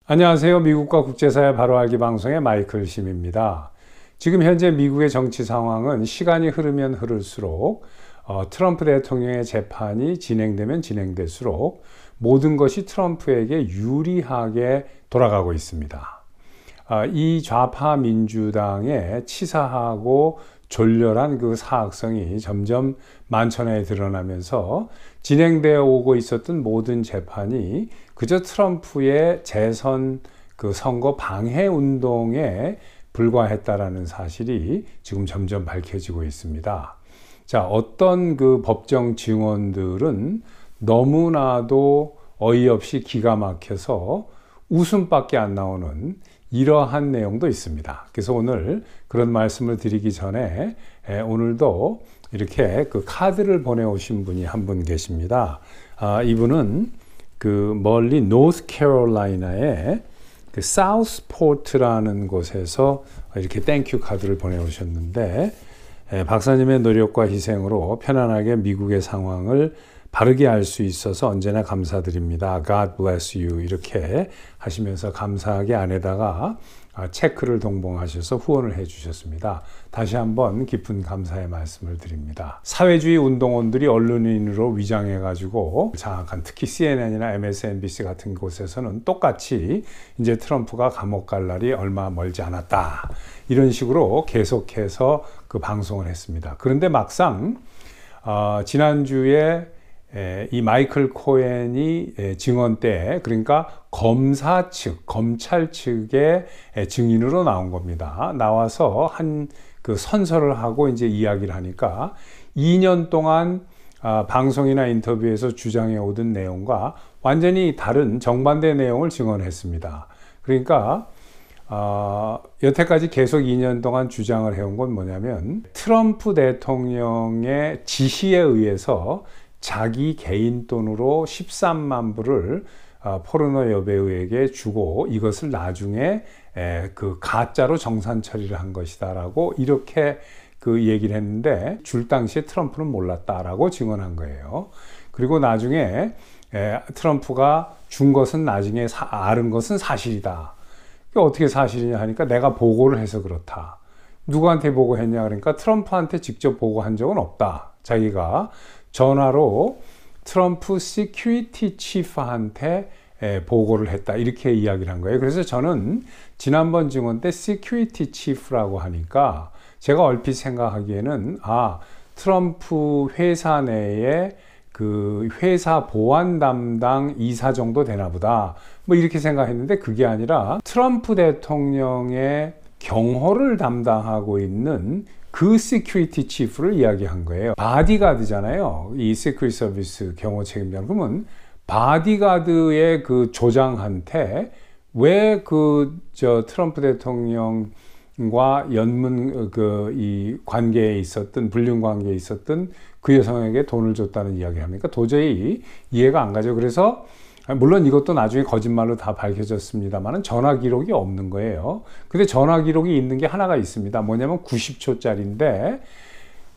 안녕하세요. 미국과 국제사회 바로알기 방송의 마이클 심입니다. 지금 현재 미국의 정치 상황은 시간이 흐르면 흐를수록 트럼프 대통령의 재판이 진행되면 진행될수록 모든 것이 트럼프에게 유리하게 돌아가고 있습니다. 이 좌파 민주당의 치사하고 졸렬한 그 사악성이 점점 만천하에 드러나면서 진행되어 오고 있었던 모든 재판이 그저 트럼프의 재선 그 선거 방해 운동에 불과했다라는 사실이 지금 점점 밝혀지고 있습니다. 자, 어떤 그 법정 증언들은 너무나도 어이없이 기가 막혀서 웃음밖에 안 나오는 이러한 내용도 있습니다. 그래서 오늘 그런 말씀을 드리기 전에 오늘도 이렇게 그 카드를 보내오신 분이 한 분 계십니다. 이분은 그 멀리 노스캐롤라이나의 그 사우스포트라는 곳에서 이렇게 땡큐 카드를 보내오셨는데, 박사님의 노력과 희생으로 편안하게 미국의 상황을 바르게 알 수 있어서 언제나 감사드립니다. God bless you. 이렇게 하시면서 감사하게 안에다가 체크를 동봉하셔서 후원을 해 주셨습니다. 다시 한번 깊은 감사의 말씀을 드립니다. 사회주의 운동원들이 언론인으로 위장해 가지고 장악한, 특히 CNN이나 MSNBC 같은 곳에서는 똑같이 이제 트럼프가 감옥 갈 날이 얼마 멀지 않았다, 이런 식으로 계속해서 그 방송을 했습니다. 그런데 막상 지난주에 이 마이클 코헨이 증언 때, 그러니까 검사 측, 검찰 측의 증인으로 나온 겁니다. 나와서 한 그 선서를 하고 이제 이야기를 하니까 2년 동안 방송이나 인터뷰에서 주장해 오던 내용과 완전히 다른 정반대 내용을 증언했습니다. 그러니까 여태까지 계속 2년 동안 주장을 해온 건 뭐냐면, 트럼프 대통령의 지시에 의해서 자기 개인 돈으로 13만 불을 포르노 여배우에게 주고 이것을 나중에 그 가짜로 정산 처리를 한 것이다라고 이렇게 그 얘기를 했는데, 줄 당시에 트럼프는 몰랐다라고 증언한 거예요. 그리고 나중에 트럼프가 준 것은 나중에 알은 것은 사실이다. 어떻게 사실이냐 하니까 내가 보고를 해서 그렇다. 누구한테 보고했냐 그러니까 트럼프한테 직접 보고한 적은 없다. 자기가 전화로 트럼프 시큐리티 치프한테 보고를 했다, 이렇게 이야기를 한 거예요. 그래서 저는 지난번 증언 때 시큐리티 치프라고 하니까 제가 얼핏 생각하기에는 트럼프 회사 내에 그 회사 보안 담당 이사 정도 되나 보다, 뭐 이렇게 생각했는데 그게 아니라 트럼프 대통령의 경호를 담당하고 있는 그 시큐리티 치프를 이야기한 거예요. 바디가드잖아요, 이 시큐리티 서비스 경호 책임자. 그러면 바디가드의 그 조장한테 왜 트럼프 대통령과 이 관계에 있었던, 불륜 관계에 있었던 그 여성에게 돈을 줬다는 이야기를 합니까? 도저히 이해가 안 가죠. 그래서 물론 이것도 나중에 거짓말로 다 밝혀졌습니다만 전화 기록이 없는 거예요. 근데 전화 기록이 있는 게 하나가 있습니다. 뭐냐면 90초짜리인데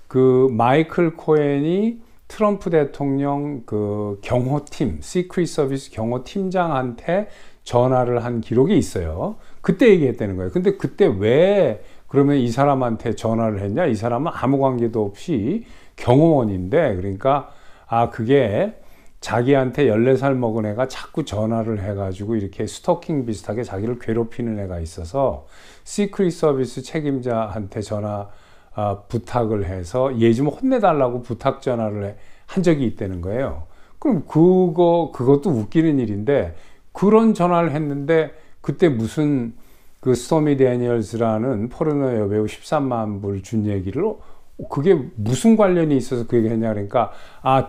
그 마이클 코헨이 트럼프 대통령 그 경호팀, 시크릿 서비스 경호팀장한테 전화를 한 기록이 있어요. 그때 얘기했다는 거예요. 근데 그때 왜 그러면 이 사람한테 전화를 했냐? 이 사람은 아무 관계도 없이 경호원인데, 그러니까 그게 자기한테 14살 먹은 애가 자꾸 전화를 해가지고 이렇게 스토킹 비슷하게 자기를 괴롭히는 애가 있어서 시크릿 서비스 책임자한테 전화 부탁을 해서 얘 좀 혼내달라고 부탁 전화를 한 적이 있다는 거예요. 그럼 그것도 웃기는 일인데, 그런 전화를 했는데 그때 무슨 그 스토미 데니얼스라는 포르노 여배우 13만 불 준 얘기를 그게 무슨 관련이 있어서 그 얘기를 했냐 그러니까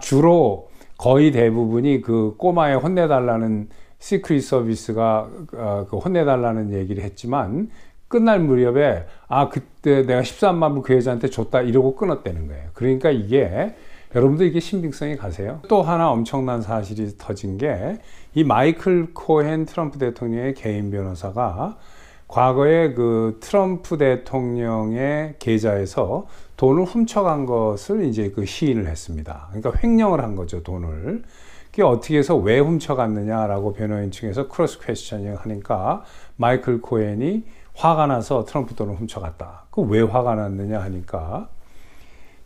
주로 거의 대부분이 그 꼬마에 혼내달라는 시크릿 서비스가 그 혼내달라는 얘기를 했지만 끝날 무렵에 그때 내가 13만 불 그 여자한테 줬다 이러고 끊었다는 거예요. 그러니까 이게 여러분들 이게 신빙성이 가세요. 또 하나 엄청난 사실이 터진 게, 이 마이클 코헨 트럼프 대통령의 개인 변호사가 과거에 그 트럼프 대통령의 계좌에서 돈을 훔쳐간 것을 이제 그 시인을 했습니다. 그러니까 횡령을 한 거죠, 돈을. 그게 어떻게 해서 왜 훔쳐갔느냐라고 변호인 측에서 크로스 퀘스처닝 하니까 마이클 코헨이 화가 나서 트럼프 돈을 훔쳐갔다. 그 왜 화가 났느냐 하니까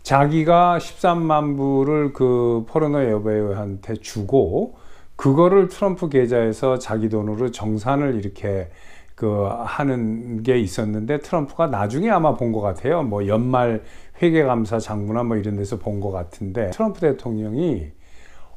자기가 13만 불을 그 포르노 여배우한테 주고 그거를 트럼프 계좌에서 자기 돈으로 정산을 이렇게 하는 게 있었는데 트럼프가 나중에 아마 본 것 같아요. 뭐 연말 회계감사 장부나 뭐 이런 데서 본 것 같은데 트럼프 대통령이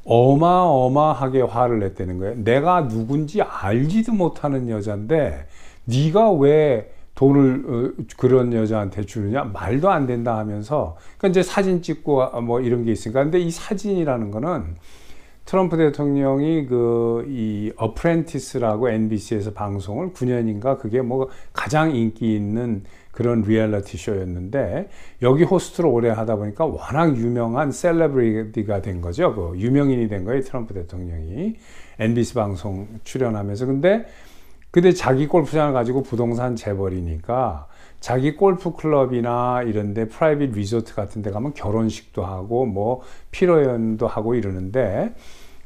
어마어마하게 화를 냈다는 거예요. 내가 누군지 알지도 못하는 여잔데 네가 왜 돈을 그런 여자한테 주느냐? 말도 안 된다 하면서 그러니까 이제 사진 찍고 뭐 이런 게 있으니까 근데 이 사진이라는 거는 트럼프 대통령이 이 어프렌티스라고 NBC에서 방송을 9년인가 그게 뭐 가장 인기 있는 그런 리얼리티 쇼였는데 여기 호스트를 오래 하다 보니까 워낙 유명한 셀레브리티가 된 거죠. 유명인이 된 거예요. 트럼프 대통령이 NBC 방송 출연하면서 근데 자기 골프장을 가지고 부동산 재벌이니까 자기 골프 클럽이나 이런데 프라이빗 리조트 같은 데 가면 결혼식도 하고 뭐 피로연도 하고 이러는데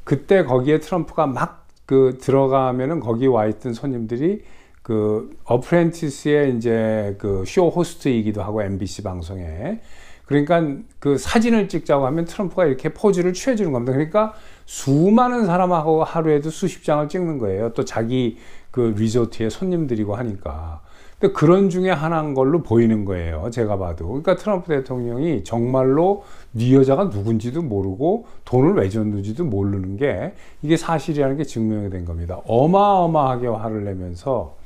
그때 거기에 트럼프가 막 들어가면은 거기 와 있던 손님들이 어프렌티스의 이제 쇼 호스트이기도 하고 MBC 방송에 그러니까 사진을 찍자고 하면 트럼프가 이렇게 포즈를 취해주는 겁니다. 그러니까 수많은 사람하고 하루에도 수십 장을 찍는 거예요. 또 자기 리조트에 손님들이고 하니까. 근데 그런 중에 하나인 걸로 보이는 거예요. 제가 봐도. 그러니까 트럼프 대통령이 정말로 네 여자가 누군지도 모르고 돈을 왜 줬는지도 모르는 게 이게 사실이라는 게 증명이 된 겁니다. 어마어마하게 화를 내면서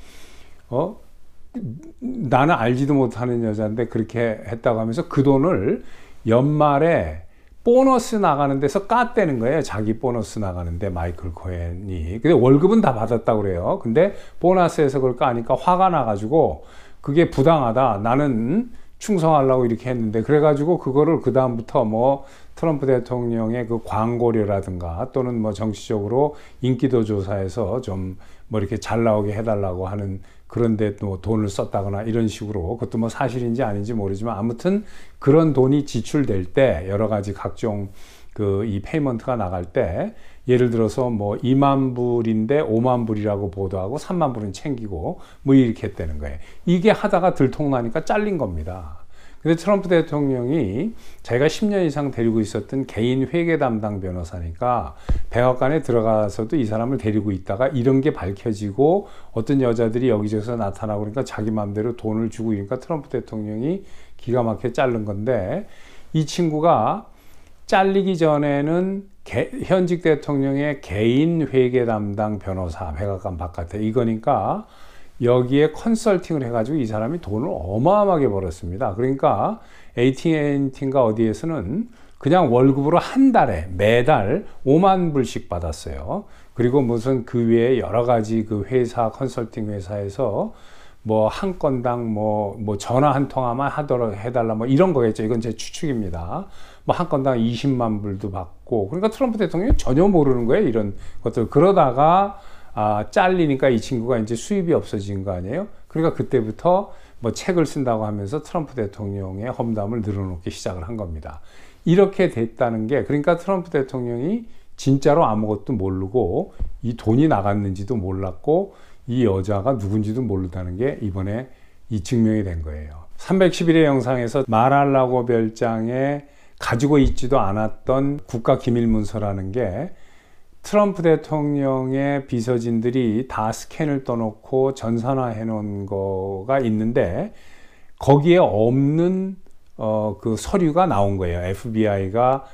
나는 알지도 못하는 여자인데 그렇게 했다고 하면서 그 돈을 연말에 보너스 나가는 데서 깠대는 거예요. 자기 보너스 나가는데 마이클 코헨이. 근데 월급은 다 받았다고 그래요. 근데 보너스에서 그걸 까니까 화가 나가지고 그게 부당하다. 나는 충성하려고 이렇게 했는데 그래가지고 그거를 그 다음부터 뭐 트럼프 대통령의 광고료라든가 또는 뭐 정치적으로 인기도 조사에서 좀 뭐 이렇게 잘 나오게 해달라고 하는 그런데 또 돈을 썼다거나 이런 식으로 그것도 뭐 사실인지 아닌지 모르지만 아무튼 그런 돈이 지출될 때 여러 가지 각종 이 페이먼트가 나갈 때 예를 들어서 뭐 2만 불인데 5만 불이라고 보도하고 3만 불은 챙기고 뭐 이렇게 했다는 거예요. 이게 하다가 들통나니까 잘린 겁니다. 근데 트럼프 대통령이 자기가 10년 이상 데리고 있었던 개인 회계 담당 변호사니까 백악관에 들어가서도 이 사람을 데리고 있다가 이런 게 밝혀지고 어떤 여자들이 여기저기서 나타나고 그러니까 자기 마음대로 돈을 주고 이러니까 트럼프 대통령이 기가 막히게 자른 건데 이 친구가 잘리기 전에는 현직 대통령의 개인 회계 담당 변호사 백악관 바깥에 이거니까 여기에 컨설팅을 해가지고 이 사람이 돈을 어마어마하게 벌었습니다. 그러니까 AT&T인가 어디에서는 그냥 월급으로 한 달에 매달 5만 불씩 받았어요. 그리고 무슨 그 외에 여러 가지 회사 컨설팅 회사에서 뭐 한 건당 뭐 전화 한 통화만 하도록 해달라 뭐 이런 거겠죠. 이건 제 추측입니다. 뭐 한 건당 20만 불도 받고 그러니까 트럼프 대통령이 전혀 모르는 거예요. 이런 것들. 그러다가 잘리니까 이 친구가 이제 수입이 없어진 거 아니에요? 그러니까 그때부터 뭐 책을 쓴다고 하면서 트럼프 대통령의 험담을 늘어놓기 시작을 한 겁니다. 이렇게 됐다는 게 그러니까 트럼프 대통령이 진짜로 아무것도 모르고 이 돈이 나갔는지도 몰랐고 이 여자가 누군지도 모르다는 게 이번에 이 증명이 된 거예요. 311회 영상에서 마랄라고 별장에 가지고 있지도 않았던 국가기밀문서라는 게 트럼프 대통령의 비서진들이 다 스캔을 떠놓고 전산화해 놓은 거가 있는데 거기에 없는 서류가 나온 거예요. FBI가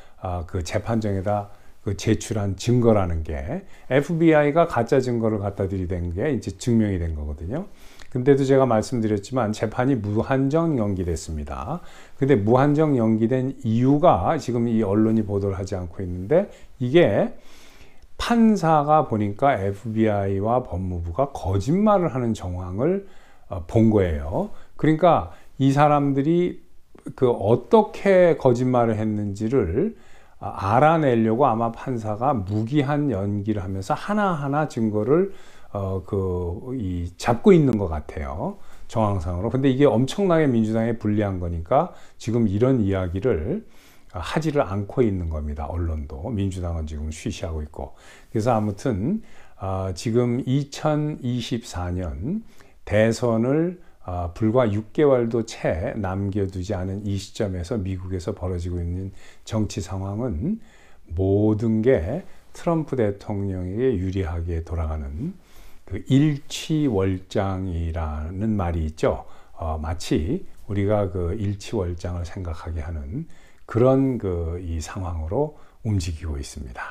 재판정에다 제출한 증거라는 게 FBI가 가짜 증거를 갖다 들이댄 게 이제 증명이 된 거거든요. 근데도 제가 말씀드렸지만 재판이 무한정 연기됐습니다. 근데 무한정 연기된 이유가 지금 이 언론이 보도를 하지 않고 있는데 이게 판사가 보니까 FBI와 법무부가 거짓말을 하는 정황을 본 거예요. 그러니까 이 사람들이 어떻게 거짓말을 했는지를 알아내려고 아마 판사가 무기한 연기를 하면서 하나하나 증거를 잡고 있는 것 같아요. 정황상으로. 근데 이게 엄청나게 민주당에 불리한 거니까 지금 이런 이야기를 하지를 않고 있는 겁니다. 언론도. 민주당은 지금 쉬쉬하고 있고. 그래서 아무튼 지금 2024년 대선을 불과 6개월도 채 남겨두지 않은 이 시점에서 미국에서 벌어지고 있는 정치 상황은 모든 게 트럼프 대통령에게 유리하게 돌아가는 그 일취월장이라는 말이 있죠. 마치 우리가 그 일취월장을 생각하게 하는 그런 이 상황으로 움직이고 있습니다.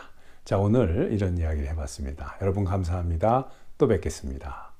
자, 오늘 이런 이야기를 해봤습니다. 여러분 감사합니다. 또 뵙겠습니다.